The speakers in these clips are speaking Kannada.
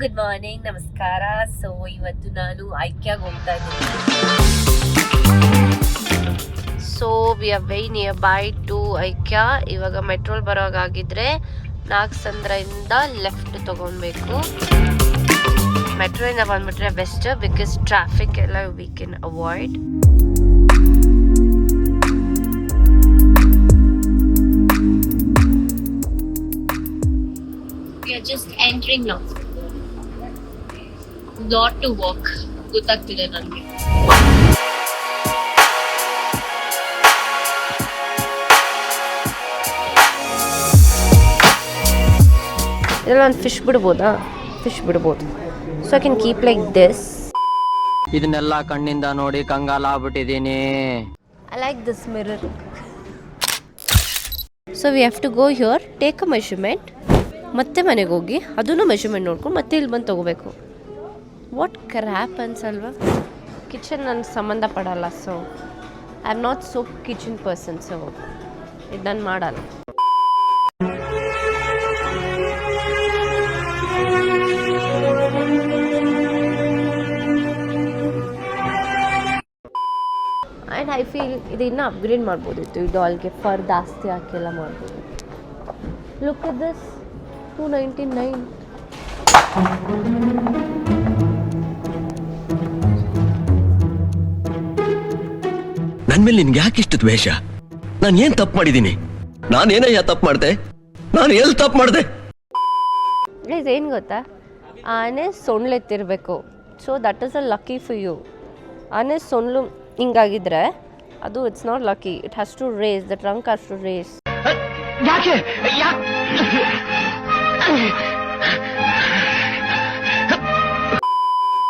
ಗುಡ್ ಮಾರ್ನಿಂಗ್, ನಮಸ್ಕಾರ. ಸೊ ಇವತ್ತು ನಾನು ಐಕ್ಯಾಗ್ ಹೋಗ್ತಾ ಇದ್ದೀನಿ. So we are very near by two ಐಕ್ಯಾ. ಇವಾಗ ಮೆಟ್ರೋಲ್ ಬರೋಗಾಗಿದ್ರೆ ನಾಗಸಂದ್ರದಿಂದ ಲೆಫ್ಟ್ ತಗೊಳ್ಬೇಕು. ಮೆಟ್ರೋ ಇಂದ ಬಂದ್ಬಿಟ್ರೆ ಬೆಸ್ಟ್, ಬಿಕಾಸ್ ಟ್ರಾಫಿಕ್ ಎಲ್ಲ we can avoid. We are just entering now. Lot to walk. ಗೊತ್ತಾಗ್ತಿದೆ ನನಗೆ. ಇದೆಲ್ಲ ಒಂದು ಫಿಶ್ ಬಿಡ್ಬೋದಾ? ಫಿಶ್ ಬಿಡ್ಬೋದು. So I can keep like this. ಇದನ್ನೆಲ್ಲ ಕಣ್ಣಿಂದ ನೋಡಿ ಕಂಗಾಲ ಆಗ್ಬಿಟ್ಟಿದ್ದೀನಿ. I like this mirror. So we have to go here, take a measurement, ಮತ್ತೆ ಮನೆಗೆ ಹೋಗಿ ಅದನ್ನು ಮೆಷರ್ಮೆಂಟ್ ನೋಡ್ಕೊಂಡು ಮತ್ತೆ ಇಲ್ಲಿ ಬಂದು ತೊಗೋಬೇಕು. What crab ಅನ್ಸಲ್ವಾ? ಕಿಚನ್ ನನಗೆ ಸಂಬಂಧ ಪಡಲ್ಲ. So I am not so kitchen person. ಸೊ ಇದು ನಾನು ಮಾಡಲ್ಲ. ಆ್ಯಂಡ್ ಐ ಫೀಲ್ ಇದು ಇನ್ನೂ ಅಪ್ಗ್ರೇಡ್ ಮಾಡ್ಬೋದಿತ್ತು. ಇದು ಅಲ್ಲಿಗೆ ಫರ್ ಜಾಸ್ತಿ ಹಾಕೆಲ್ಲ ಮಾಡ್ಬೋದು. Look at this, $299. ನನ್ ಮೇಲೆ ನಿನ್ಗೆ ಯಾಕೆ ಇಷ್ಟು ದ್ವೇಷ? ನಾನು ಏನ್ ತಪ್ಪು ಮಾಡಿದ್ದೀನಿ? ನಾನೇನಯ್ಯ ತಪ್ಪು ಮಾಡಿದೆ? ನಾನು ಎಲ್ಲಿ ತಪ್ಪು ಮಾಡಿದೆ? ಗೈಸ್, ಏನು ಗೊತ್ತಾ, ಆನೆ ಸೊಣ್ಲೆತ್ತಿರಬೇಕು. So that is a lucky for you. ಆನೆ ಸೊಣ್ಲು ಹಿಂಗಾಗಿದ್ರೆ ಅದು it's not lucky. It has to raise, the trunk has to raise. ಯಾಕೆ?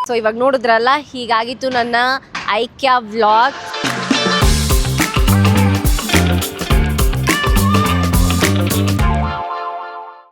ಸೊ ಇವಾಗ ನೋಡಿದ್ರಲ್ಲ, ಹೀಗಾಗಿತ್ತು ನನ್ನ ಐಕ್ಯಾ ವ್ಲಾಗ್.